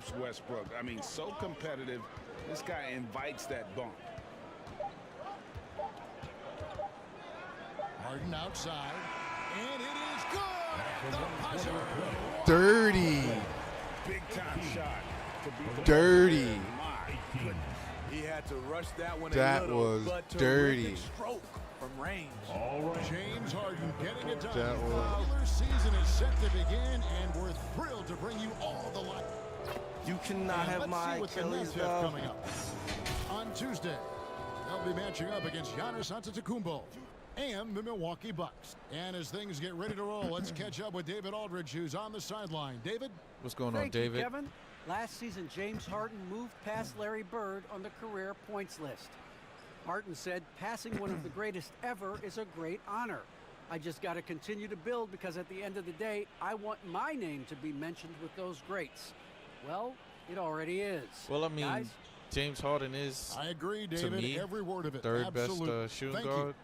helps Westbrook. I mean, so competitive. This guy invites that bump. Harden outside, and it is good. The buzzer. Dirty. Big time shot. To beat the Dirty. He had to rush that one. That was dirty. Stroke from range. All right. James Harden getting it done. That was. Regular season is set to begin, and we're thrilled to bring you all the light. You cannot have my Achilles coming up on Tuesday. They'll be matching up against Giannis Antetokounmpo and the Milwaukee Bucks. And as things get ready to roll, let's catch up with David Aldridge, who's on the sideline. David? What's going on, Thank you, David? Kevin. Last season, James Harden moved past Larry Bird on the career points list. Harden said, passing one of the greatest ever is a great honor. I just got to continue to build because at the end of the day, I want my name to be mentioned with those greats. Well, it already is. Well, I mean, Guys? James Harden is, I agree, to David. me, Every word of it. third Absolutely. best shooting Thank guard you.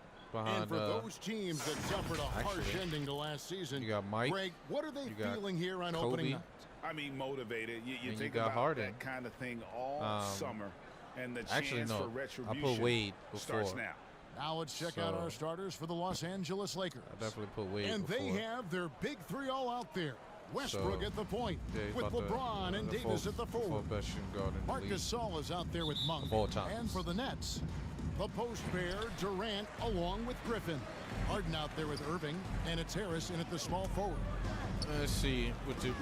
behind. And for those teams that suffered a harsh actually, ending to last season, you got Mike. Greg, what are they got feeling here on Kobe. opening night? I mean, motivated. You And you think got about Harden. that kind of thing all summer. And the Actually, chance no. for I retribution put Wade starts before. now. Now let's check out our starters for the Los Angeles Lakers. I definitely put Wade And before. they have their big three all out there. Westbrook So, at the point, yeah, he's with about LeBron and the Davis at the fourth forward. best shooting guard in the Marc league. Gasol is out there with Monk. Of all time. And for the Nets, the post pair, Durant along with Griffin. Harden out there with Irving, and it's Harris in at the small forward. Let's see. What do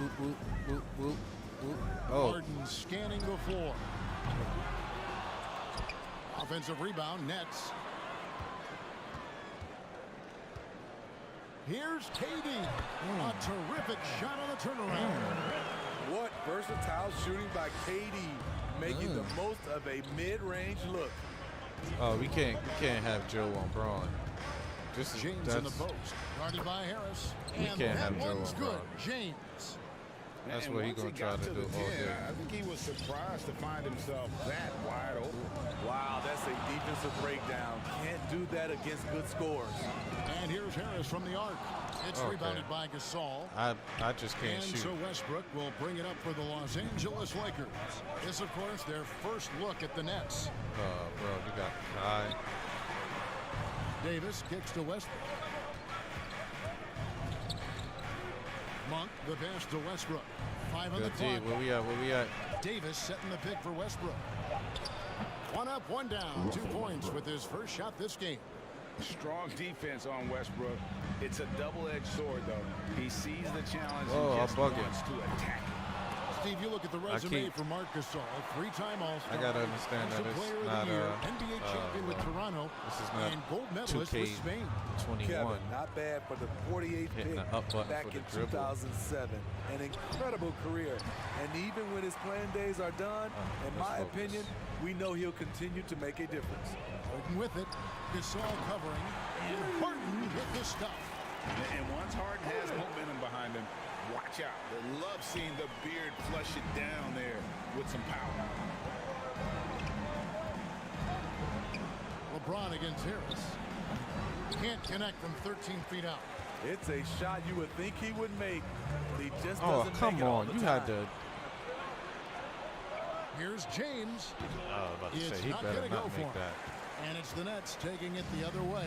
Oh, Harden scanning the floor. Offensive rebound, Nets. Here's KD. A terrific shot on the turnaround. What versatile shooting by KD, making the most of a mid-range look. oh, we can't have Joe on Braun. This is James in the post, guarded by Harris. We And can't that have Joe one's on good. Braun. James. That's And what he's once gonna try got to do the all 10, day. I think he was surprised to find himself that wide open. Wow, that's a defensive breakdown. Can't do that against good scores. And here's Harris from the arc. It's Okay. rebounded by Gasol. I just can't And shoot. so Westbrook will bring it up for the Los Angeles Lakers. This, of course, their first look at the Nets. Bro, you got Kai. Davis kicks to Westbrook. Monk, the pass to Westbrook. 5 on the Good D. clock. Where we at? Davis setting the pick for Westbrook. One up, one down. 2 points with his first shot this game. Strong defense on Westbrook. It's a double-edged sword, though. He sees the challenge Oh, and I'll just bug it. wants to attack it. Steve, you look at the resume keep- for Marc Gasol, 3-time All-Star. I gotta understand He's that the it's player not of the year, NBA champion with Toronto, this is not and gold medalist with Spain. 2K21. Kevin, not bad for the 48th Hitting pick the up button back for the in dribble. 2007. An incredible career. And even when his playing days are done, in let's my focus. opinion, we know he'll continue to make a difference. Harden with it. Gasol covering, and Harden with the stuff. And once Harden has momentum behind him, watch out. They love seeing the beard flush it down there with some power. LeBron against Harris. Can't connect from 13 feet out. It's a shot you would think he would make, but he just Oh, doesn't come make it all on. the You time. had to. Here's James. I was about to It's say, he not better gonna go not for make him. that. And it's the Nets taking it the other way.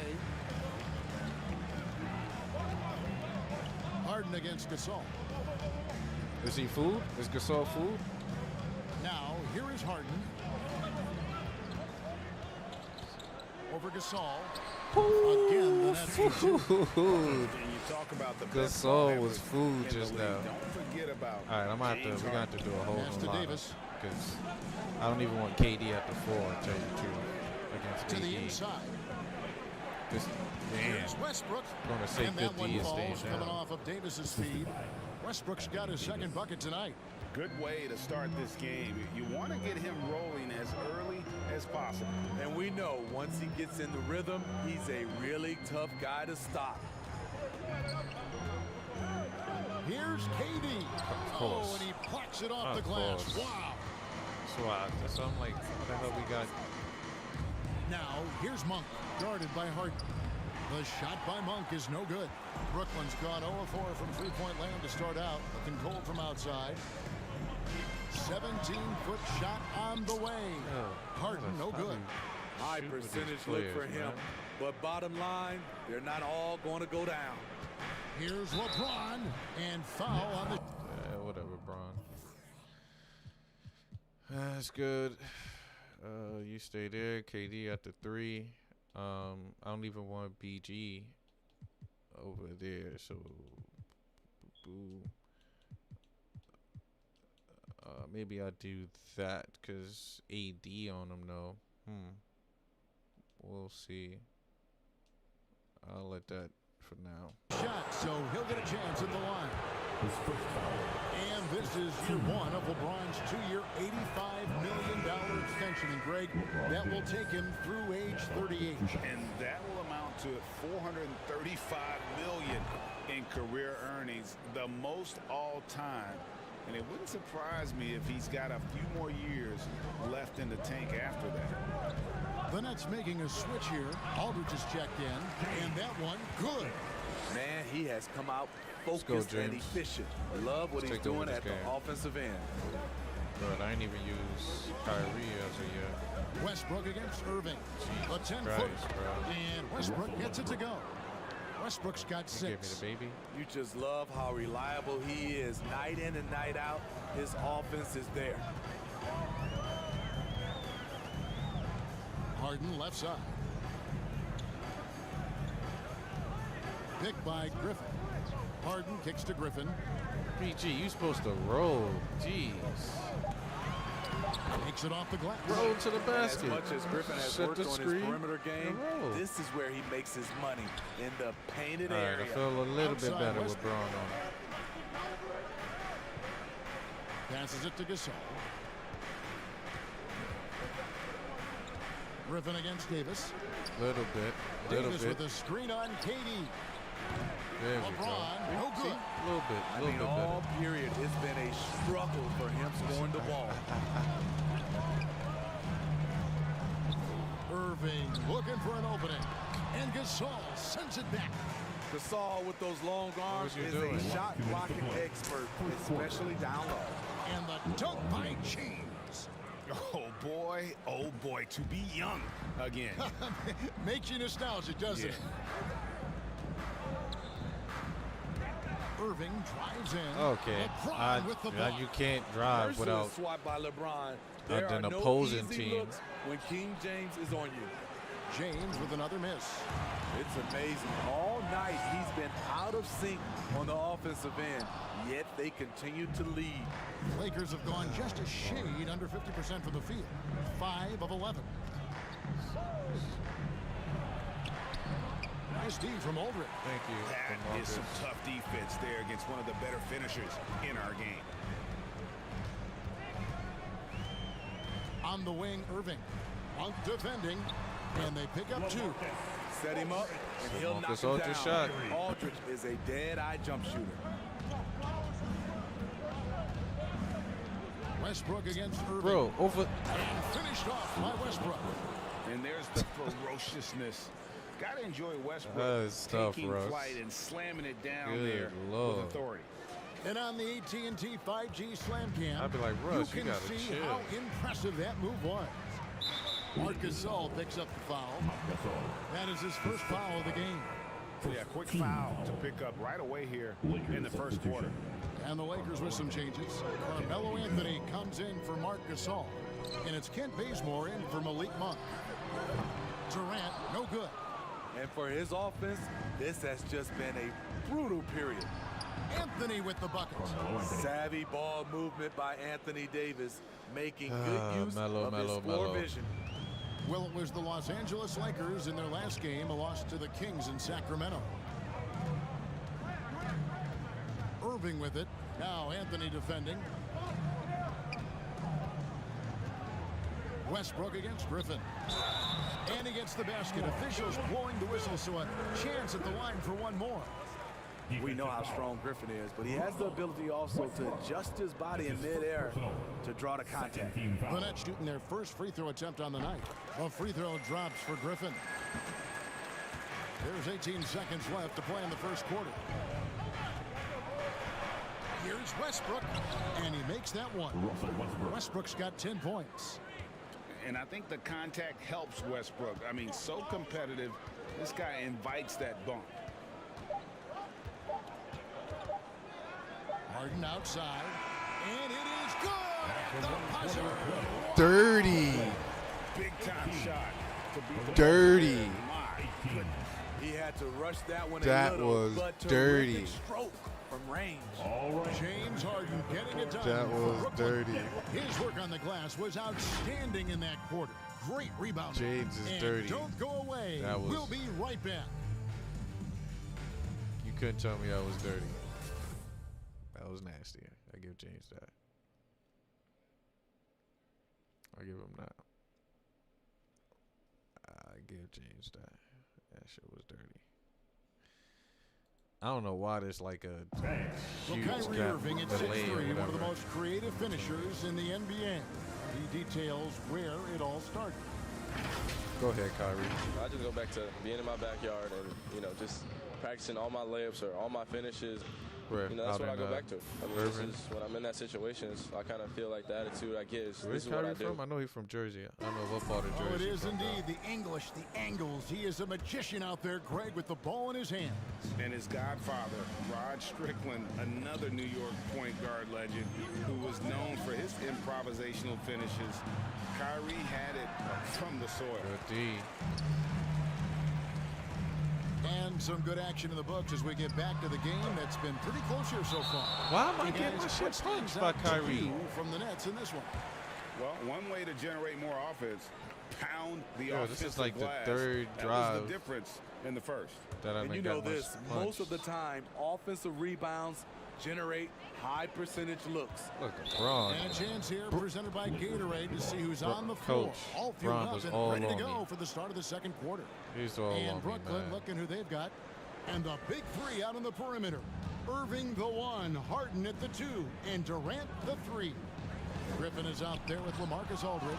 Harden against Gasol. Is he fooled? Is Gasol fooled? Now, here is Harden. Over Gasol. Again, the Nets. Fooled. And you talk about the best Gasol ball was handlers fooled in the just league. now. Don't forget about All right, I'm gonna James we're gonna have to do a whole Pass to new Davis. because I don't even want KD at the 4. To tell you the truth, against To the KD. inside. This man, Here's Westbrook. gonna say And that good one D is falls staying coming down. off of Davis's feed. Westbrook's got his second bucket tonight. Good way to start this game. You want to get him rolling as early as possible. And we know once he gets in the rhythm, he's a really tough guy to stop. Here's KD. course. Oh, and he plucks it off Of the glass. course. Wow. So I'm like, what the hell we got? Now, here's Monk, guarded by Harden. The shot by Monk is no good. Brooklyn's gone 0-4 from three-point land to start out. Looking cold from outside. 17-foot shot on the way. Harden, no good. High percentage look for him. But bottom line, they're not all going to go down. Here's LeBron, and foul on the... Yeah, whatever, Bron. That's good. You stay there. KD at the 3. I don't even want BG over there, so maybe I'll do that because AD on him though. We'll see. I'll let that for now. Shot, so he'll get a chance at the line. And this is year 1 of LeBron's 2-year, $85 million extension. And Greg, that will take him through age 38. And that will amount to $435 million in career earnings, the most all time. And it wouldn't surprise me if he's got a few more years left in the tank after that. The Nets making a switch here. Aldridge is checked in, and that one good. Man, he has come out go, focused and James. efficient. Love what he's Take over doing this at game. the offensive end. But I ain't even use Kyrie as a Westbrook against Irving. A 10-foot, Christ, bro. and Westbrook gets it to go. Westbrook's got Give me 6. the baby. You just love how reliable he is. Night in and night out, his offense is there. Harden left side. Picked by Griffin. Harden kicks to Griffin. BG, you supposed to roll. Jeez. Takes it off the glass. Roll to the As basket. much as Griffin has Set worked the on his screen perimeter game, and roll. this is where he makes his money, in the painted All right, area. I feel a little bit Outside better with Westbrook. Braun on. Passes it to Gasol. Griffin against Davis. Little bit. Davis with a screen on KD. There we go. LeBron, no good. A little bit. I A little mean, bit all better. period, it's been a struggle for him scoring the ball. Irving looking for an opening. And Gasol sends it back. Gasol with those long arms you is doing? a shot blocking expert, especially down low. And the dunk by James. Oh boy, to be young again. Makes you nostalgic, doesn't it? Irving drives in. Okay. LeBron with the ball. You can't drive Merciless without. swat by LeBron. There an are no opposing easy team. looks when King James is on you. James with another miss. It's amazing. All night he's been out of sync on the offensive end, yet they continue to lead. Lakers have gone just a shade under 50% from the field. 5 of 11. Nice D from Aldridge. Thank you. That is some tough defense there against one of the better finishers in our game. On the wing, Irving. Monk defending, and they pick up 2. Set him up, and he'll knock Marcus him Aldridge down. shot. Aldridge is a dead-eye jump shooter. Westbrook against Irving. Bro, over. And finished off by Westbrook. And there's the ferociousness. Got to enjoy Westbrook That's tough, taking Russ. flight and slamming it down Good there Lord. with authority. And on the AT&T 5G Slam Cam, I'd be like, Russ, you can gotta see chill. how impressive that move was. Marc Gasol picks up the foul. That is his first foul of the game. Yeah, quick foul to pick up right away here in the first quarter. And the Lakers with some changes. Carmelo Anthony comes in for Marc Gasol. And it's Kent Bazemore in for Malik Monk. Durant, no good. And for his offense, this has just been a brutal period. Anthony with the bucket. Savvy ball movement by Anthony Davis, making good use Melo, of his Melo, floor Melo. vision. Well, it was the Los Angeles Lakers in their last game, a loss to the Kings in Sacramento. Irving with it. Now Anthony defending. Westbrook against Griffin. And he gets the basket. Officials blowing the whistle, so a chance at the line for one more. We know how strong Griffin is, but he has the ability also to adjust his body in midair to draw the contact. The Nets shooting their first free throw attempt on the night. A free throw drops for Griffin. There's 18 seconds left to play in the first quarter. Here's Here's Westbrook, and he makes that one. Westbrook's got 10 points. And I think the contact helps Westbrook. I mean, so competitive. This guy invites that bump. Harden outside, and it is good at the buzzer. Dirty. Big time shot to beat the Dirty. My goodness. He had to rush that one That a little, was but dirty. terrific stroke from range. James Harden getting it done. That for was Brooklyn. dirty. His work on the glass was outstanding in that quarter. Great rebound. James is and dirty. Don't go away. That was- We'll be right back. You couldn't tell me I was dirty. That was nasty. I give James that. I give him that. I give James that. That shit was dirty. I don't know why there's like a Well, huge Kyrie gap Irving at delay 6'3", or one of the whatever. most creative finishers in the NBA. He details where it all started. Go ahead, Kyrie. I just go back to being in my backyard and, just practicing all my layups or all my finishes. Where? That's Out what I in, go back to. I mean, this Irving? is when I'm in that situation, I kind of feel like the attitude I get is Where's this is what I Kyrie do. from? I know he's from Jersey. I don't know what part of Jersey. Oh, it is from, indeed. The English, the angles. He is a magician out there, Greg, with the ball in his hands. And his godfather, Rod Strickland, another New York point guard legend who was known for his improvisational finishes. Kyrie had it from the soil. Good D. And some good action in the books as we get back to the game that's been pretty close here so far. Why am I Hey, getting guys, my shit what stands punched by out to Kyrie? you from the Nets in this one? Well, one way to generate more offense, pound the Yo, offensive this is like the glass. third That was drive the difference in the first. That I And haven't you know got much this, punch. most of the time, offensive rebounds generate high percentage looks. Look, LeBron. And a chance here presented by Gatorade to see who's on the floor. Coach, All fueled Bron up was and all ready to on go me. for the start of the second quarter. He's all And on me, Brooklyn man. looking who they've got. And the big three out on the perimeter. Irving the 1, Harden at the 2, and Durant the 3. Griffin is out there with LaMarcus Aldridge.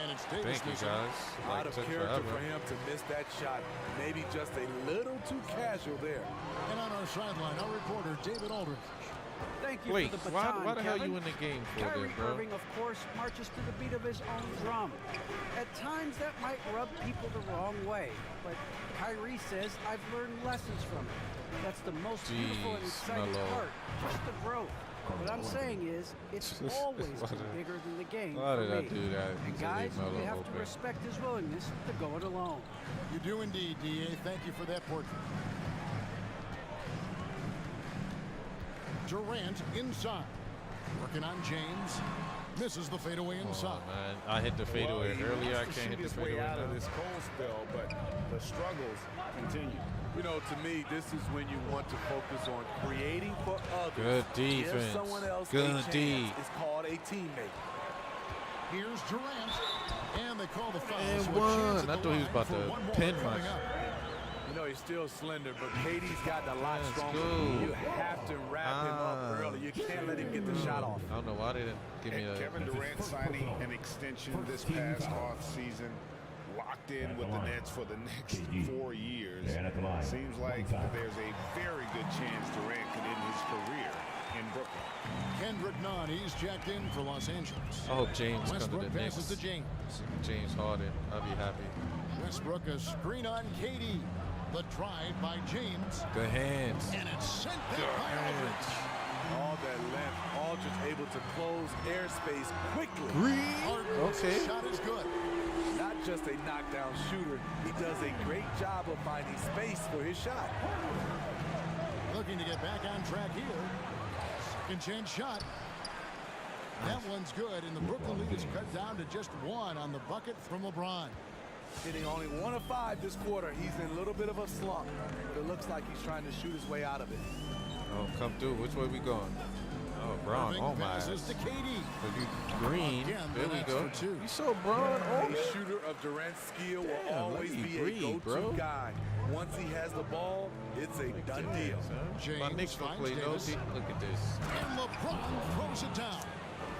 And it's Davis. Thank you, missing. guys. Out Like, of took character forever. for him to miss that shot. Maybe just a little too casual there. And on our sideline, our reporter, David Aldridge. Thank you Wait, for the baton, why the hell Kevin. you in the game for Kyrie then, bro? Irving, of course, marches to the beat of his own drum. At times, that might rub people the wrong way, but Kyrie says, I've learned lessons from it. That's the most beautiful and Jeez, exciting Melo. part, just the growth. What I'm saying is, it's always been bigger than the game Why for did I me. do that? And to guys, leave Melo you have open? to respect his willingness to go it alone. You do indeed, D.A. Thank you for that portrait. Durant inside. Working on James. Misses the fadeaway Come inside. on, man. I hit the fadeaway He earlier. I wants to can't hit shoot the his way fadeaway out of now. this cold spell, but the struggles continue. You know, to me, this is when you want to focus on creating for others. Good Give defense. someone else Good a chance. D. It's called a teammate. Here's Durant. And they call the foul. And So a chance one. at I the thought he was line about for to one more pin coming my- up. You know, he's still slender, but KD's gotten a lot Let's stronger. go. You have to wrap him up early. You can't let him get the shot off. I don't know why they didn't give me And a. Kevin Durant signing an extension this past offseason, locked in with the Nets for the next 4 years. Seems like there's a very good chance Durant could end his career in Brooklyn. Kendrick Nunn. He's checked in for Los Angeles. I hope James comes to Westbrook the passes Knicks. to James. James Harden. I'll be happy. Westbrook a screen on KD. The drive by James. Good hands. And it's sent back by Aldridge. All that length, Aldridge able to close airspace quickly. Harden's Okay. shot is good. Not just a knockdown shooter, he does a great job of finding space for his shot. Looking to get back on track here. Second chance shot. That one's good, and the Brooklyn lead is cut down to just 1 on the bucket from LeBron. Hitting only 1 of 5 this quarter. He's in a little bit of a slump, but it looks like he's trying to shoot his way out of it. Oh, come through. Which way we going? Oh, Braun. Irving Oh, my. passes to KD. Green. Again, There we that's go. for 2. You saw Braun on A me? shooter of Durant's skill will Damn, always let me be a breathe, go-to bro. guy. Once he has the ball, it's a done deal. My James Knicks don't finds play no Davis. defense. Look at this. And LeBron throws it down.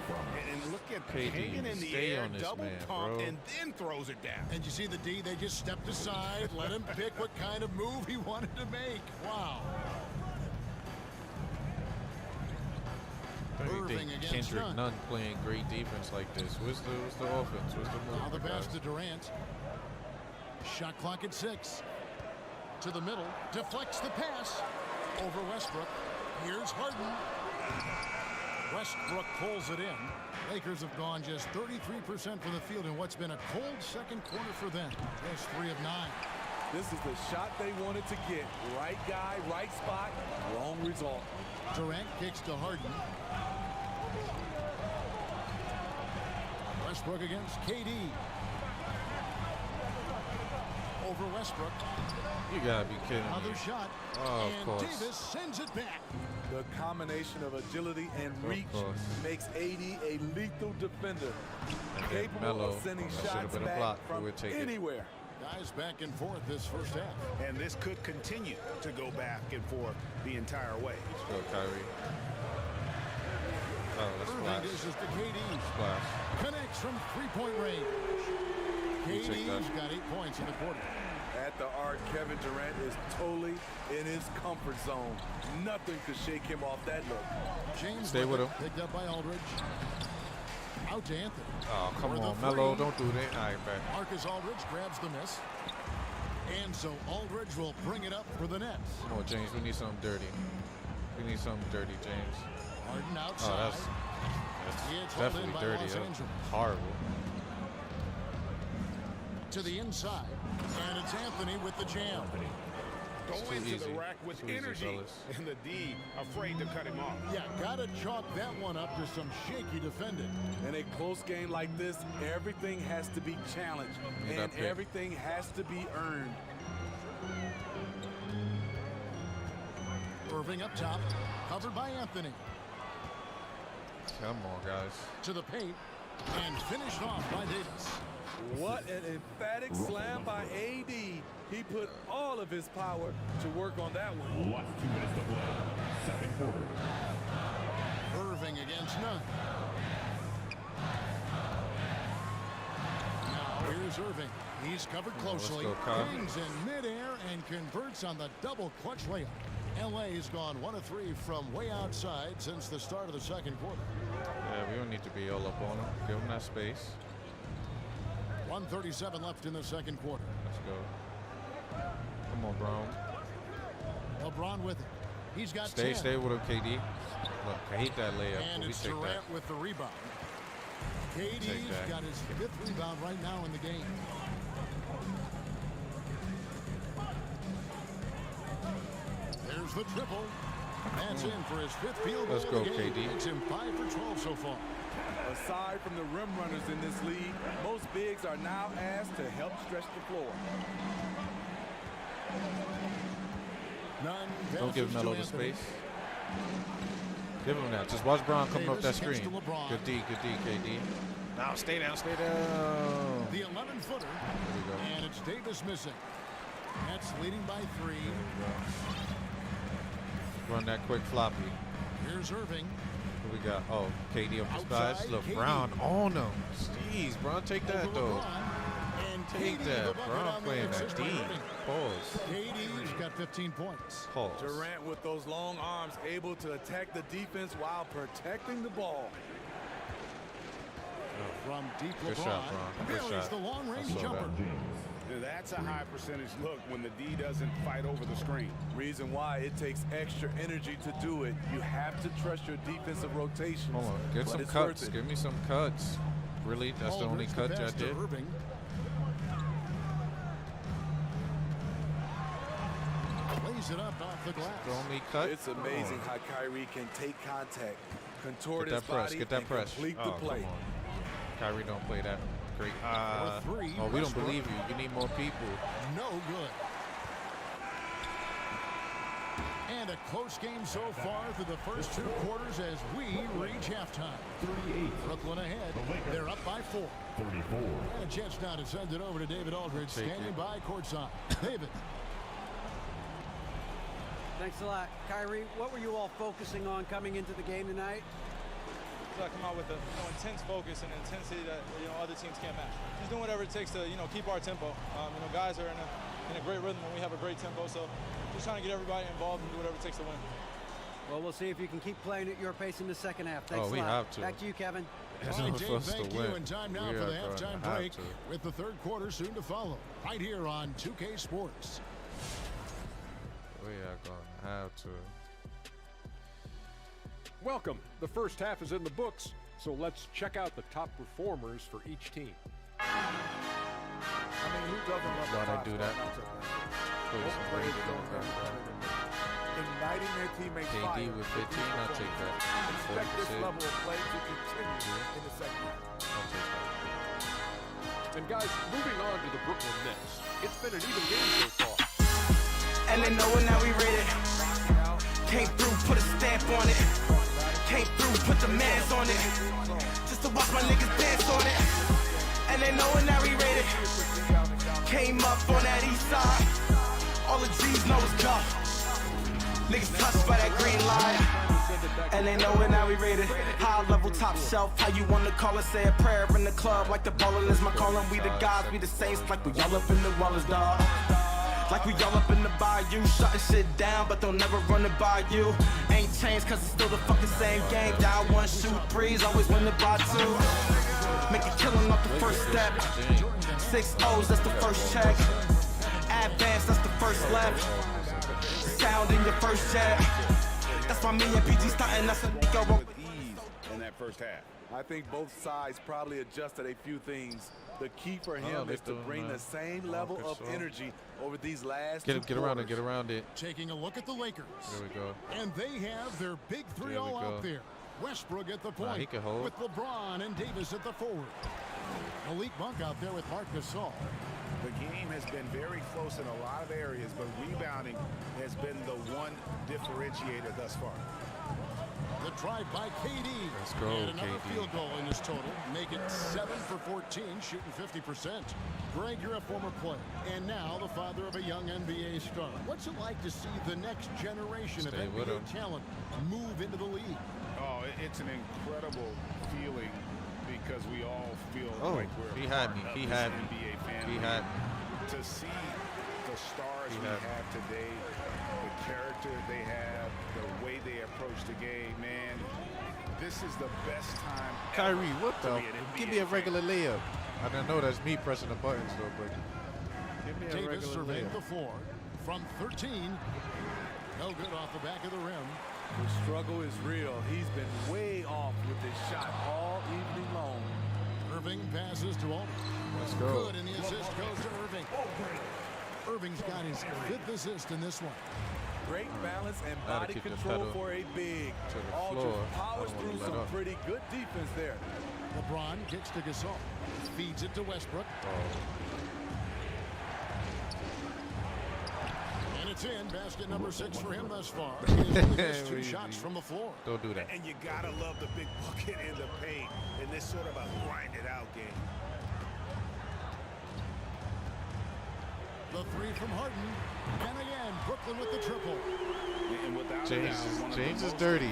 And look at KD, hanging in the stay air, on this double man, pump, bro. and then throws it down. And you see the D, they just stepped aside, let him pick what kind of move he wanted to make. Wow. Don't you Irving think against Kendrick Nunn. Nunn playing great defense like this? What's the offense? What's the move? Now the pass guys? to Durant. Shot clock at 6. To the middle. Deflects the pass. Over Westbrook. Here's Harden. Westbrook pulls it in. Lakers have gone just 33% from the field in what's been a cold second quarter for them. Just 3 of 9. This is the shot they wanted to get. Right guy, right spot, wrong result. Durant kicks to Harden. Westbrook against KD. Over Westbrook. You gotta be kidding Another me. shot. Oh, of And course. Davis sends it back. The combination of agility and reach course. makes AD a lethal defender, And then capable Melo, of sending that should've shots been a back block, but from we'll take it. anywhere. Guys back and forth this first half. And this could continue to go back and forth the entire way. Let's go, Kyrie. Oh, that's Irving splash. dishes to KD. Splash. Connects from three-point range. We'll take KD's that. got 8 points in the quarter. At the arc, Kevin Durant is totally in his comfort zone. Nothing could shake him off that look. James Stay with it, him. picked up by Aldridge. Out to Anthony. Oh, come For the on, Melo, three. don't do that. All right, back. Marcus Aldridge grabs the miss. And so Aldridge will bring it up for the Nets. Come on, James, we need something dirty. We need something dirty, James. Harden Oh, outside. that's It's held in definitely by dirty. Los That's Angeles. horrible. To the inside. And it's Anthony with the jam. Go Too into the easy. rack with Too easy, energy. fellas. And the D afraid to cut him off. Yeah, gotta chalk that one up to some shaky defending. In a close game like this, everything has to be challenged Yeah, that and pick. everything has to be earned. Irving up top. Covered by Anthony. Come on, guys. To the paint. And finished off by Davis. What an emphatic slam by AD. He put all of his power to work on that one. Last 2 minutes to play. Second quarter. Irving against Nunn. Now here's Irving. He's covered closely. go, Kyle. Hangs in midair and converts on the double clutch layup. LA's gone 1 of 3 from way outside since the start of the second quarter. Yeah, we don't need to be all up on him. Give him that space. 1:37 left in the second quarter. Let's go. Come on, Brown. LeBron with it. He's got 10. Stay with him, KD. Look, I hate that layup, And but we it's take that. Durant with the rebound. KD's that. got his 5th rebound right now in the game. There's the triple. That's in for his 5th field goal Let's of go, the game. KD. Makes him 5 for 12 so far. Aside from the rim runners in this league, most bigs are now asked to help stretch the floor. None. Don't give passes Melo to the Anthony. space. Give him that. Just watch Brown coming off that Davis kicks screen. to LeBron. Good D, KD. Now stay down, stay down. The 11-footer. There we go. And it's Davis missing. Nets leading by 3. Run that quick floppy. Here's Irving. What we got? Oh, KD up the Outside, spies. Look, KD. Brown on him. Jeez, Brown, take that Over though. LeBron. And Take KD, that. the bucket Brown on the playing that assist D. by Irving. Pause. KD's got 15 points. Pause. Durant with those long arms able to attack the defense while protecting the ball. From deep Good LeBron. shot, Bron. Good Buries shot. the long-range I saw jumper. that. That's a high percentage look when the D doesn't fight over the screen. Reason why it takes extra energy to do it. You have to trust your defensive rotations. Hold on. Get but some it's cuts. worth it. Give me some cuts. Really? That's the only Aldridge cut the y'all pass to did? Irving. Lays it up off the glass. The only cut? It's amazing how Kyrie can take contact, contort Get his that press. body, Get that and press. complete Oh, the come play. on. Kyrie don't play that great. For 3, Oh, we don't Westbrook. believe you. You need more people. No good. And a close game so far through the first 2 quarters as we reach halftime. 38. Brooklyn ahead. They're up by 4. 34. And a chance now to send it over to David Aldridge, Take standing it. by courtside. David. Thanks a lot. Kyrie, what were you all focusing on coming into the game tonight? come out with a intense focus and intensity that other teams can't match. Just doing whatever it takes to keep our tempo. Guys are in a great rhythm and we have a great tempo, so just trying to get everybody involved and do whatever it takes to win. Well, we'll see if you can keep playing at your pace in the second half. Thanks a lot. We have to. Back to you, Kevin. All right, Dave, thank you. And time now for the halftime break with the third quarter soon to follow. Right here on 2K Sports. We are going to have to. Welcome. The first half is in the books, so let's check out the top performers for each team. I mean, who doesn't love Why'd I do that? Igniting their teammates' KD fire. with 15, I'll take that. Expect this 36. level of play to continue in the second half. I'll take that. And guys, moving on to the Brooklyn Nets. It's been an even game so far. And they know it, now we ready. Came through, put a stamp on it. Came through, put the mans on it. Just to watch my niggas dance on it. And they know it, now we ready. Came up on that east side. All the G's know it's go. Niggas touched by that green light. And they know it, now we rated. High level, top shelf, how you wanna call it? Say a prayer in the club, like the ballin' is my calling. We the guys, we the saints, like we all up in the wallers, dog. Like we all up in the bayou, shutting shit down, but they'll never run it by you. Ain't changed, cause it's still the fucking same game. Down one, shoot threes, always win it by two. Make a killing off the first step. 6 O's, that's the first check. Advance, that's the first left. Sound in your first jet. That's why me and PG starting, that's a go. With ease in that first half. I think both sides probably adjusted a few things. The key for him is to bring the same level of energy over these last two quarters. Get around it. Taking a look at the Lakers. There we go. And they have their big three all out there. Westbrook at the point he can hold. with LeBron and Davis at the forward. Elite bunk out there with Marc Gasol. The game has been very close in a lot of areas, but rebounding has been the one differentiator thus far. The drive by KD. Let's go, and another KD. field goal in this total. Make it 7 for 14, shooting 50%. Greg, you're a former player, and now the father of a young NBA star. What's it like to see the next generation of NBA talent move into the league? Oh, it's an incredible feeling because we all feel like we're he had me. He had me. NBA family. He had me. To see the stars we have today, the character they have, the way they approach the game, man, this is the best time. Kyrie, what the? Give me a regular layup. I know that's me pressing the buttons though, but give me a Davis regular surveying layup. the floor from 13. No good off the back of the rim. The struggle is real. He's been way off with his shot all evening long. Irving passes to Aldridge. Let's go. Good, and the assist goes to Irving. Irving's got his 5th assist in this one. Great balance and body control for a big. To the Aldridge floor. powers through some pretty good defense there. LeBron kicks to Gasol. Feeds it to Westbrook. And it's in. Basket number 6 for him thus far. He has only missed 2 shots from the floor. Don't do that. And you gotta love the big bucket in the paint in this sort of a grinded out game. The 3 from Harden. And again, Brooklyn with the triple. And without James is dirty.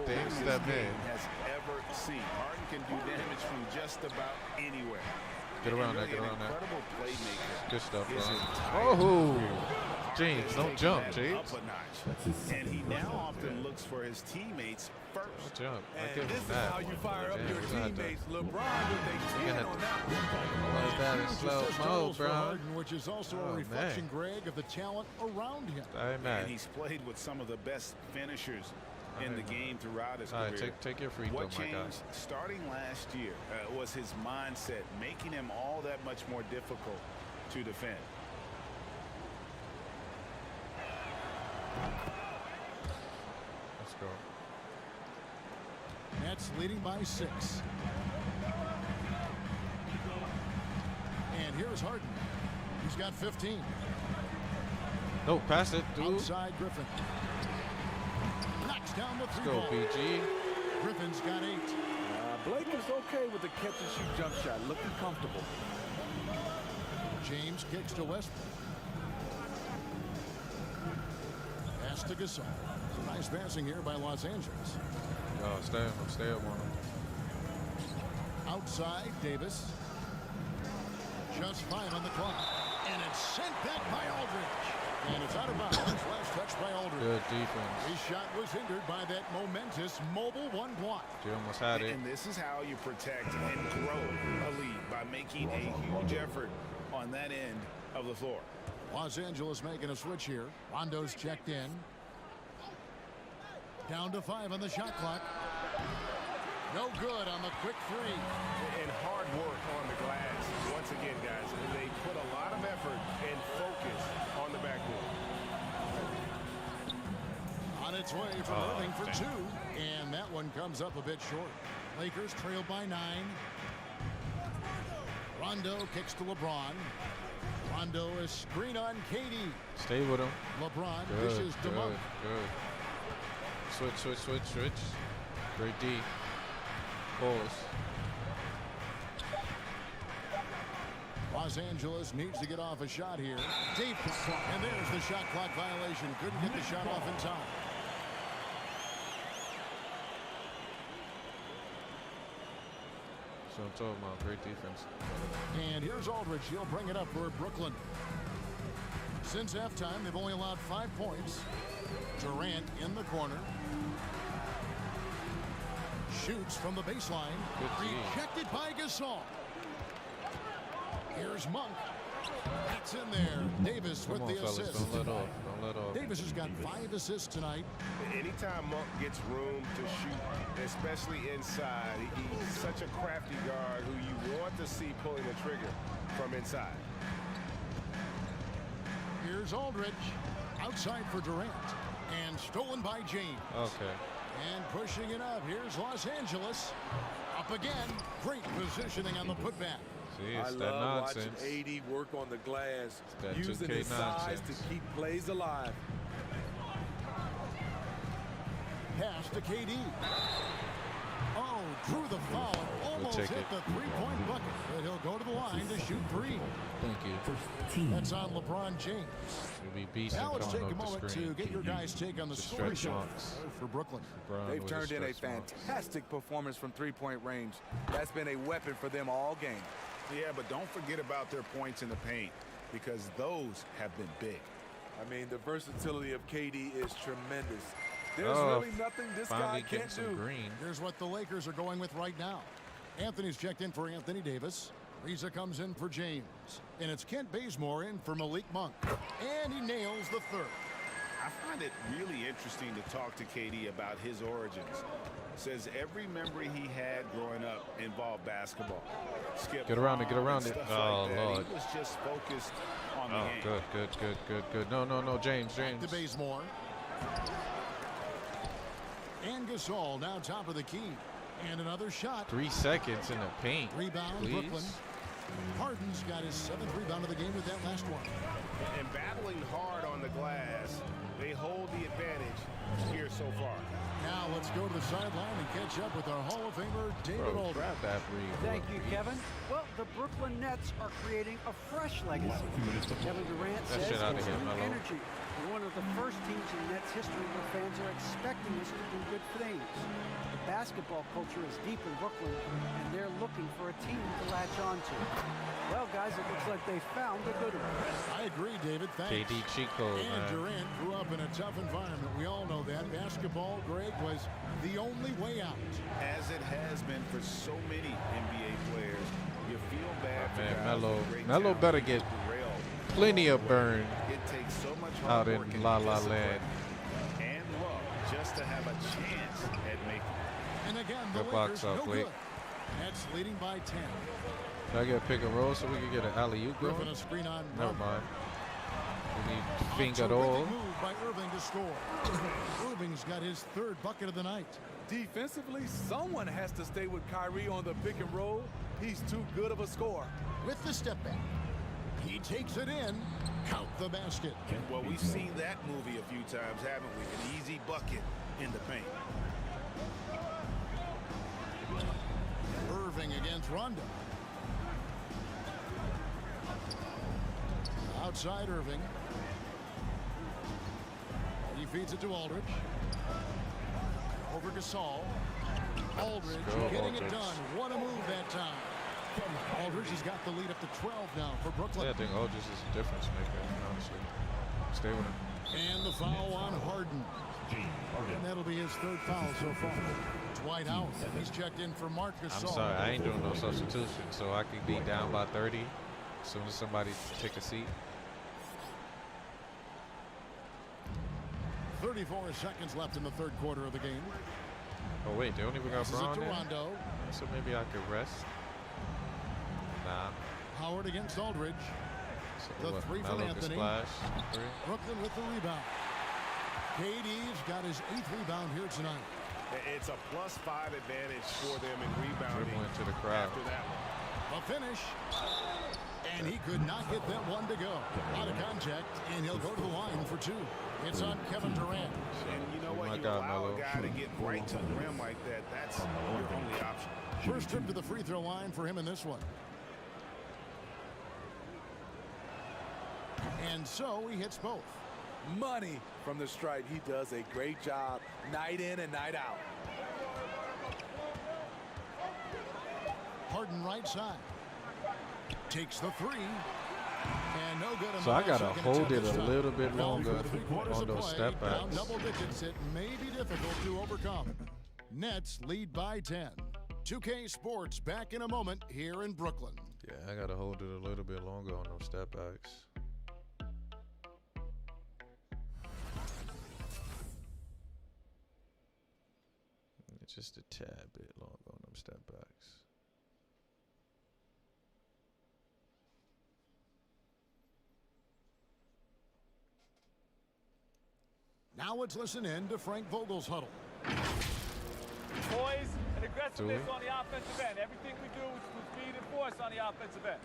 James is that man. Has ever seen. Harden can do damage from just about anywhere. Get around that. Really Get around that. incredible playmaker. Good stuff, His bro. entire Oh, career. James, don't jump, James. Up a notch. And he now often looks for his teammates first. Don't jump. And this is how you fire up your teammates. LeBron with a 10 on that one. Was that in slow mo, bro? Harden, which is also a reflection, Greg, of the talent around him. And he's played with some of the best finishers in the game throughout his career. All right, take your free throw, What my guy. changed starting last year was his mindset, making him all that much more difficult to defend. Let's go. Nets leading by 6. And here's Harden. He's got 15. No, pass it, dude. Outside Griffin. Knocks down the 3 Let's go, ball. PG. Griffin's got 8. Blake is okay with the catch and shoot jump shot, looking comfortable. James kicks to Westbrook. Pass to Gasol. Nice passing here by Los Angeles. Stay up on him. Outside, Davis. Just 5 on the clock. And it's sent back by Aldridge. And it's out of bounds. Last touch by Aldridge. Good defense. His shot was hindered by that momentous mobile one block. He almost had it. And this is how you protect and grow a lead, by making a huge effort on that end of the floor. Los Angeles making a switch here. Rondo's checked in. Down to 5 on the shot clock. No good on the quick three. And hard work on the glass. Once again, guys, they put a lot of effort and focus on the backboard. On its way from Irving for 2. And that one comes up a bit short. Lakers trailed by 9. Rondo kicks to LeBron. Rondo is screen on KD. Stay with him. LeBron Good, dishes to Monk. Good. Switch. Great D. Pulls. Los Angeles needs to get off a shot here. Deep. And there's the shot clock violation. Couldn't get the shot off in time. So I'm talking about great defense. And here's Aldridge. He'll bring it up for Brooklyn. Since halftime, they've only allowed 5 points. Durant in the corner. Shoots from the baseline. Rejected by Gasol. Here's Monk. That's in there. Davis with the assist. Don't let off. Davis has got 5 assists tonight. Anytime Monk gets room to shoot, especially inside, he's such a crafty guard who you want to see pulling the trigger from inside. Here's Aldridge. Outside for Durant. And stolen by James. Okay. And pushing it up. Here's Los Angeles. Up again. Great positioning on the putback. See, I it's that love nonsense. watching AD work on the glass, That using 2K his size nonsense. to keep plays alive. Pass to KD. Oh, drew the foul. Almost hit the three-point bucket. But he'll go to the line to shoot 3. Thank you. That's on LeBron James. It'll be beasting Now let's take coming a off the moment screen. to get your guys' take on the Just scoring stretch sheet marks. for Brooklyn. LeBron They've with turned his in a stretch marks. fantastic performance from three-point range. That's been a weapon for them all game. Yeah, but don't forget about their points in the paint, because those have been big. I mean, the versatility of KD is tremendous. There's Oh, really nothing this guy finally can't getting some do. green. Here's what the Lakers are going with right now. Anthony's checked in for Anthony Davis. Reza comes in for James. And it's Kent Bazemore in for Malik Monk. And he nails the 3rd. I find it really interesting to talk to KD about his origins. Says every memory he had growing up involved basketball. Skip Get around it, get prom around and it. stuff Oh, like that. Lord. He was just focused on the Oh, game. good. No, James. To Bazemore. And Gasol now top of the key. And another shot. 3 seconds in the paint. Rebound, please. Brooklyn. Harden's got his 7th rebound of the game with that last one. And battling hard on the glass, they hold the advantage here so far. Now let's go to the sideline and catch up with our Hall of Famer, David Bro, Aldridge. grab that rebound. Thank you, Kevin. Well, the Brooklyn Nets are creating a fresh legacy. Kevin Durant That says shit outta it's here, new Melo. energy. We're one of the first teams in Nets history where fans are expecting us to do good things. The basketball culture is deep in Brooklyn, and they're looking for a team to latch on to. Well, guys, it looks like they found a good one. I agree, David. Thanks. KD Chico, And man. Durant grew up in a tough environment. We all know that. Basketball, Greg, was the only way out. As it has been for so many NBA players, you feel bad for Man, guys Melo- with great Melo talent better who get derail plenty of along the burn way. It takes so much out hard work in and La La discipline Land. and luck just to have a chance at making it. And again, the Good box Lakers out, no Blake. good. Nets leading by 10. Can I get a pick and roll so we can get an alley-oop Griffin going? a screen on. Never Rondo. mind. We need A finger terrific all. move by Irving to score. Irving's got his 3rd bucket of the night. Defensively, someone has to stay with Kyrie on the pick and roll. He's too good of a scorer. With the step back. He takes it in. Count the basket. Well, we've seen that movie a few times, haven't we? An easy bucket in the paint. Irving against Rondo. Outside Irving. He feeds it to Aldridge. over Gasol. Aldridge getting it done. What a move that time. Aldridge has got the lead up to 12 now for Brooklyn. Yeah, I think Aldridge is a difference maker, honestly. Stay with him. And the foul on Harden. And that'll be his third foul so far. Dwight Howard. He's checked in for Marc Gasol. I'm sorry, I ain't doing no substitution, so I could be down by 30 as soon as somebody take a seat. 34 seconds left in the third quarter of the game. Oh wait, they don't even got Braun there? Rondo. So maybe I could rest. Nah. Howard against Aldridge. So the what, three from Anthony. Splash. Brooklyn with the rebound. KD's got his 8th rebound here tonight. It's a +5 advantage for them in rebounding. Dribbling to the crowd. After that one. A finish. And he could not get that one to go. Out of contact, and he'll go to the line for 2. It's on Kevin Durant. And you know what? You allow a guy to get right to the rim like that. That's your only option. First trip to the free throw line for him in this one. And so he hits both. Money from the stripe. He does a great job night in and night out. Harden right side. Takes the 3. And no good. So I got to hold it a little bit longer on those step backs. Down double digits, it may be difficult to overcome. Nets lead by 10. 2K Sports back in a moment here in Brooklyn. Yeah, I got to hold it a little bit longer on those step backs. Just a tad bit longer on them step backs. Now let's listen in to Frank Vogel's huddle. Poise and aggressiveness on the offensive end. Everything we do is with speed and force on the offensive end.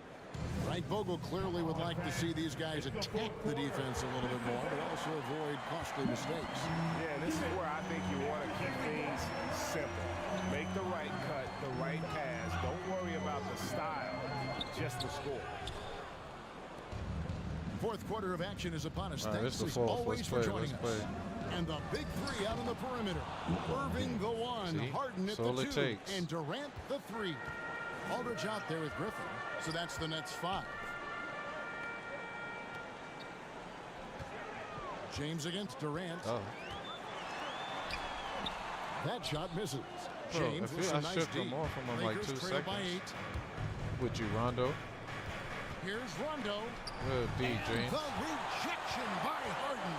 Frank Vogel clearly would like to see these guys attack the defense a little bit more, but also avoid costly mistakes. Yeah, this is where I think you want to keep things simple. Make the right cut, the right pass. Don't worry about the style, just the score. Fourth quarter of action is upon us. Thanks as always for joining us. And the big 3 out on the perimeter. Irving the 1, See? Harden at the 2, and Durant the 3. Aldridge out there with Griffin, so that's the Nets 5. James against Durant. Oh. That shot misses. Bro, James with some nice them off from like 2 seconds. By 8. With you, Rondo. Here's Rondo. Good D, James. The rejection by Harden.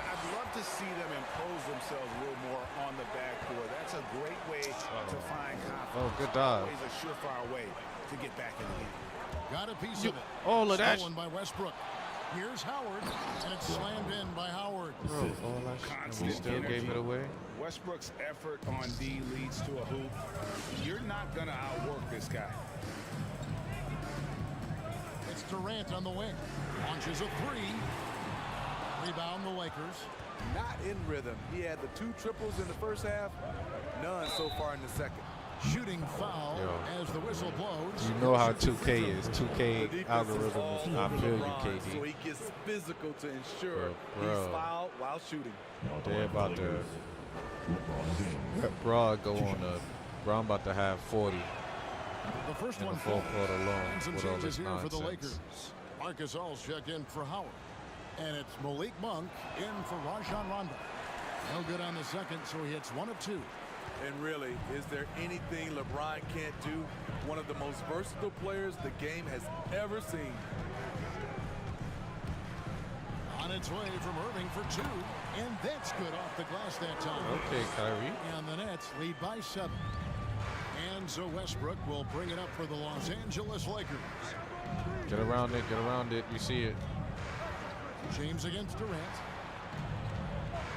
I'd love to see them impose themselves a little more on the backcourt. That's a great way to find confidence. Oh, good dive. Always a surefire way to get back in the game. Got a piece of it. All of that. Stolen by Westbrook. Here's Howard, and it's slammed in by Howard. Bro, all that shit. He still gave it away. Westbrook's effort on D leads to a hoop. You're not going to outwork this guy. It's Durant on the wing. Launches a 3. Rebound the Lakers. Not in rhythm. He had the 2 triples in the first half. None so far in the second. Shooting foul as the whistle blows. You know how 2K is. 2K algorithm is. I feel you, KD. So he gets physical to ensure he's fouled while shooting. They're about to. Bro, go on bro, I'm about to have 40. The first in one the fourth quarter alone some with all changes this here nonsense. for the Lakers. Marcus All's checked in for Howard. And it's Malik Monk in for Rajon Rondo. No good on the second, so he hits 1 of 2. And really, is there anything LeBron can't do? One of the most versatile players the game has ever seen. On its way from Irving for 2. And that's good off the glass that time. Okay, Kyrie. And the Nets lead by 7. And so Westbrook will bring it up for the Los Angeles Lakers. Get around it, get around it. You see it. James against Durant.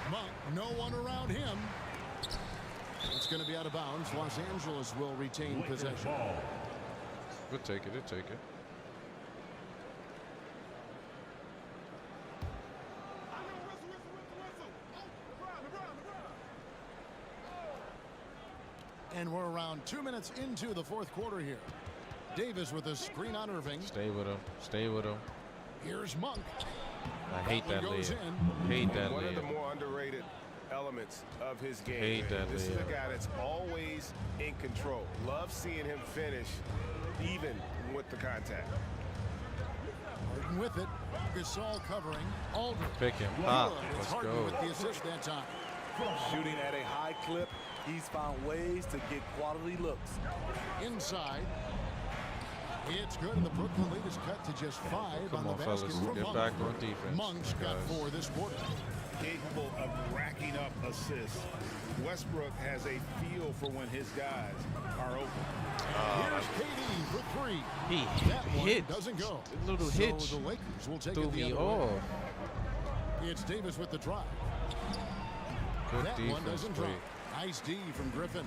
Monk, no one around him. It's going to be out of bounds. Los Angeles will retain possession. We'll take it, we'll take it. And we're around 2 minutes into the fourth quarter here. Davis with a screen on Irving. Stay with him. Stay with him. Here's Monk. I hate that layup. Hate that One of the layup. more underrated elements of his game. Hate that This is a layup. guy that's always in control. Love seeing him finish even with the contact. Harden with it. Gasol covering. Aldridge. Pick him Good. up. It's Let's Harden go. with the assist that time. Shooting at a high clip, he's found ways to get quality looks. Inside. It's good, and the Brooklyn lead is cut to just 5 Come on on, the basket fellas. from Get Monk. back on defense. Monk's got guys. 4 this quarter. Capable of racking up assists. Westbrook has a feel for when his guys are open. Here's KD for 3. He That one hit. doesn't go. A little So hitch. the Lakers will take Threw it the me other way. off. It's Davis with the drive. Good That one defense doesn't play. drop. Nice D from Griffin.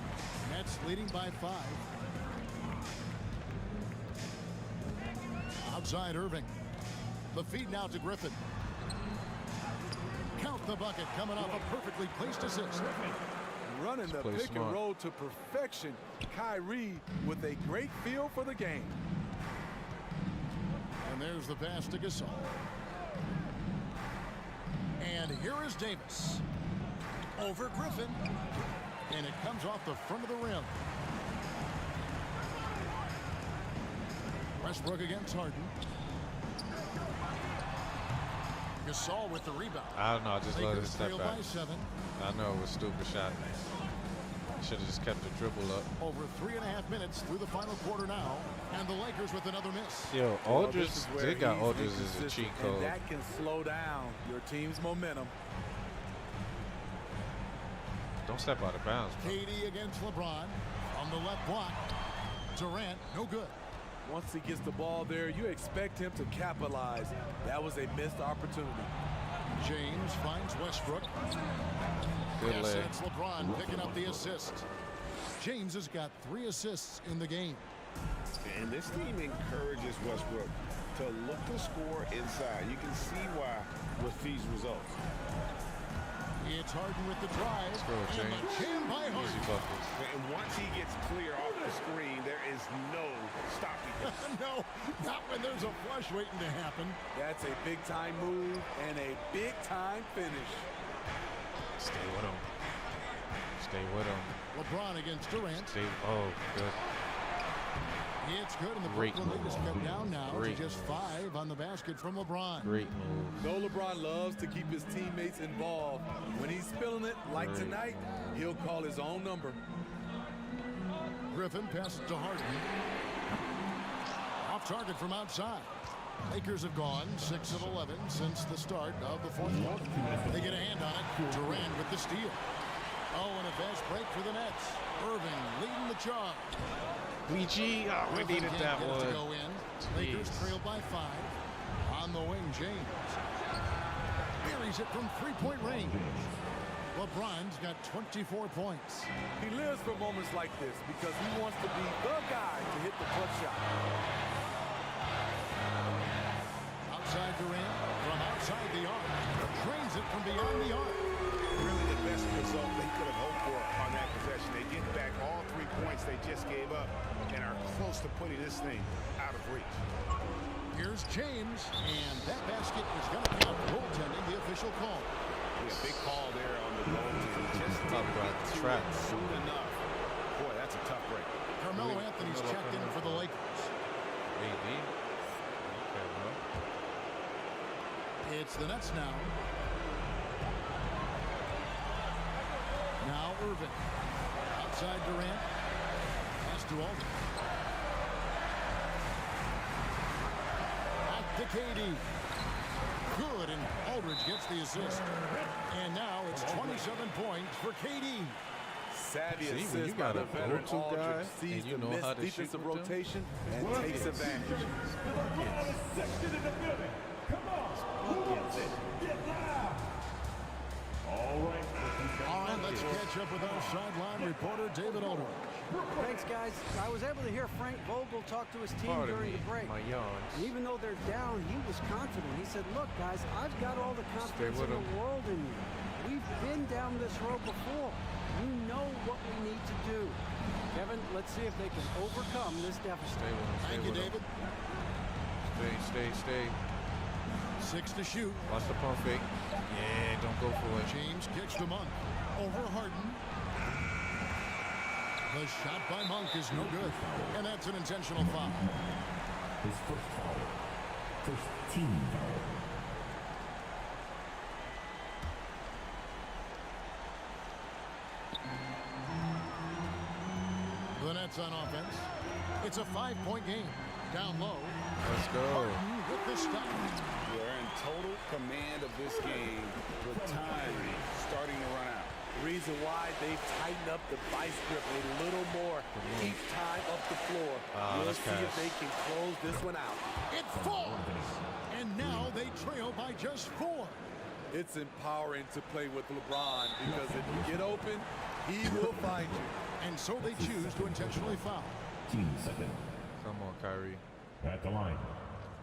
Nets leading by 5. Outside Irving. The feed now to Griffin. Count the bucket coming off a perfectly placed assist. Running the Play pick smart. and roll to perfection. Kyrie with a great feel for the game. And there's the pass to Gasol. And here is Davis. Over Griffin. And it comes off the front of the rim. Westbrook against Harden. Gasol with the rebound. I don't know. I just let it Lakers step trail back. by 7. I know it was a stupid shot. Should have just kept the dribble up. Over 3.5 minutes through the final quarter now. And the Lakers with another miss. Yo, Well, Aldridge, this is where they got he's Aldridge as a inconsistent, cheat code. and that can slow down your team's momentum. Don't step out of bounds, bro. KD against LeBron. On the left block. Durant, no good. Once he gets the ball there, you expect him to capitalize. That was a missed opportunity. James finds Westbrook. Good Yes, leg. that's LeBron picking up the assist. James has got 3 assists in the game. And this team encourages Westbrook to look to score inside. You can see why with these results. It's Harden with the drive. Let's go, And the James. jam by Easy Harden. buckets. And once he gets clear off the screen, there is no stopping him. No, not when there's a flush waiting to happen. That's a big-time move and a big-time finish. Stay with him. Stay with him. LeBron against Durant. Stay. Oh, good. It's good, and the Great Brooklyn lead is move. cut down now Great to just 5 on the basket from LeBron. Great move. Though LeBron loves to keep his teammates involved, when he's feeling it, like Great. tonight, he'll call his own number. Griffin passes to Harden. Off target from outside. Lakers have gone 6 of 11 since the start of the 4th quarter. They get a hand on it. Durant with the steal. Oh, and a fast break for the Nets. Irving leading the charge. BG, oh, we Griffin needed can't that get it one. to go in. Lakers Jeez. trail by 5. On the wing, James. Buries it from 3-point range. LeBron's got 24 points. He lives for moments like this because he wants to be the guy to hit the clutch shot. Outside Durant from outside the arc. Drains it from beyond the arc. Really the best result they could have hoped for on that possession. They get back all 3 points they just gave up and are close to putting this thing out of reach. Here's James, and that basket is going to count. Goaltending, the official call. Yeah, big call there on the goaltending. Just Talk didn't about get to trap. it soon enough. Boy, that's a tough break. Carmelo Anthony's checked in for the Lakers. AD. Okay, well. It's the Nets now. Now Irving. Outside Durant. Pass to Aldridge. Back to KD. Good, and Aldridge gets the assist. And now it's 27 points for KD. Savvy See, when assist you by got the a veteran go-to guy Aldridge, sees and you the know how missed to shoot defensive with them. rotation and takes advantage. All right, let's catch up with our sideline reporter, David Aldridge. Thanks, guys. I was able to hear Frank Vogel talk to his team Pardon during me, the break. my yawns. And even though they're down, he was confident. He said, look, guys, I've got all the confidence with in the him. world in you. We've been down this road before. You know what we need to do. Kevin, let's see if they can overcome this deficit. Stay with him. Stay Thank you, with him. David. Stay. 6 to shoot. Watch the pump fake. Yeah, don't go for it. James kicks to Monk. over Harden. The shot by Monk is no good. And that's an intentional foul. His first foul. First team foul. The Nets on offense. It's a 5-point game. Down low. Let's go. Harden with the stop. They're in total command of this game with time starting to run out. The reason why they've tightened up the vice grip a little more each time up the floor. We'll see if they can close this one out. It falls. And now they trail by just 4. It's empowering to play with LeBron because if you get open, he will find you. And so they choose to intentionally foul. Team second. Come on, Kyrie. At the line,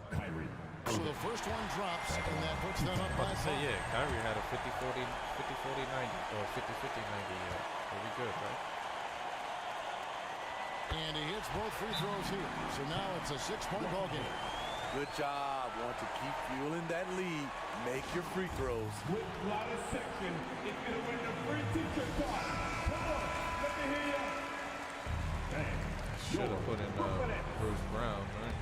Kyrie. So the first one drops, and that puts them up by 5. Yeah, Kyrie had a 50-40, 50-40-90, or 50-50-90. Very good, right? And he hits both free throws here. So now it's a 6-point ball game. Good job. Want to keep fueling that lead. Make your free throws. With loudest section, it's going to win the free teacher part. Come on, let me hear you. Should have put in Bruce Brown, right?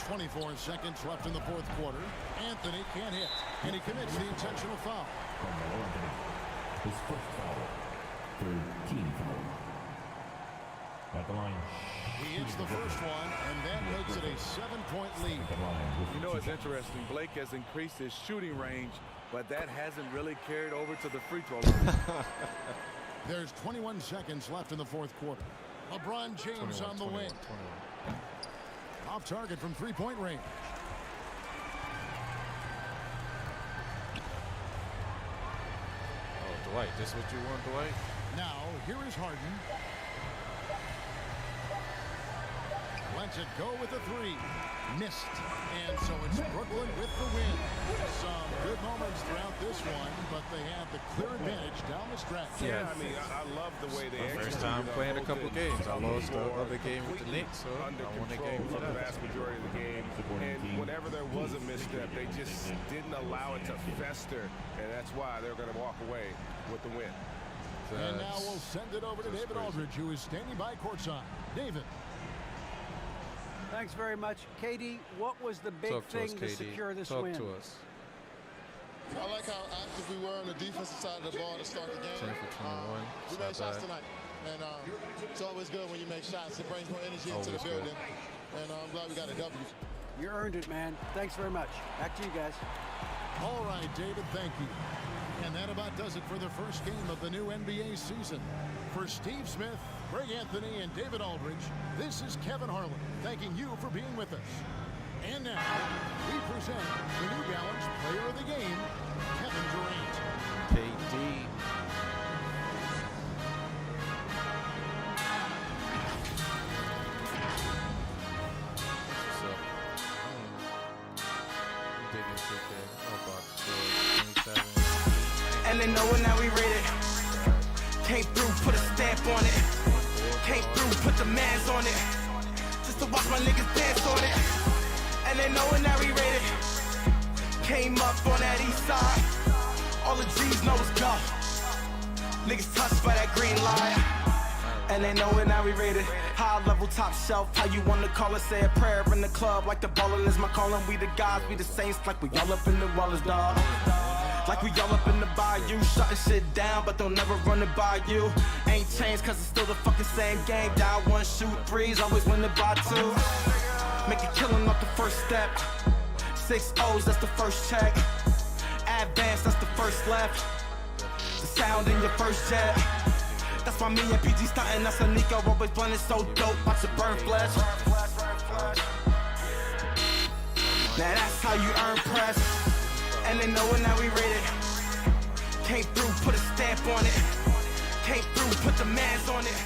24 seconds left in the fourth quarter. Anthony can't hit, and he commits the intentional foul. His first foul. Third team foul. At the line. He hits the first one, and that makes it a 7-point lead. You know, it's interesting. Blake has increased his shooting range, but that hasn't really carried over to the free throw line. There's 21 seconds left in the fourth quarter. LeBron James on the wing. Off target from 3-point range. Oh, Dwight, this what you want, Dwight? Now, here is Harden. Lets it go with a 3. Missed. And so it's Brooklyn with the win. Some good moments throughout this one, but they have the clear advantage down the stretch. Yeah, I mean, I love the way they executed. First time playing a couple games. I lost the other game with the Knicks, so I won the game for for the that. vast majority of the game. And whenever there was a misstep, they just didn't allow it to fester, and that's why they're going to walk away with the win. And now we'll send it over to David Aldridge, who is standing by courtside. David. Thanks very much. Katie, what was the big thing to secure this win? Talk to us. I like how active we were on the defensive side of the ball to start the game. 10 for 21. We made shots tonight. And it's always good when you make shots. It brings more energy into the building. And I'm glad we got a W. You earned it, man. Thanks very much. Back to you guys. All right, David, thank you. And that about does it for the first game of the new NBA season. For Steve Smith, Greg Anthony, and David Aldridge, this is Kevin Harlan thanking you for being with us. And now, we present the New Balance Player of the Game, Kevin Durant. KD. What's up? Digging 2K. Oh, box score 27. And they know it, now we read it. Came through, put a stamp on it. Came through, put the mans on it. Just to watch my niggas dance on it. And they know it, now we read it. Came up on that east side. All the G's know it's go. Niggas touched by that green light. And they know it, now we read it. High level, top shelf, how you wanna call it? Say a prayer in the club, like the ballin' is my calling. We the guys, we the saints, like we all up in the wallers, dog. Like we all up in the bayou, shutting shit down, but they'll never run it by you. Ain't changed, cause it's still the fucking same game. Down 1, shoot 3s, always win it by 2. Make a killing off the first step. 6 O's, that's the first check. Advance, that's the first left. The sound in your first jet. That's why me and PG stuntin', that's a Nico, always blending so dope, watch it burn flesh. Now that's how you earn press. And they know it, now we read it. Came through, put a stamp on it. Came through, put the mans on it.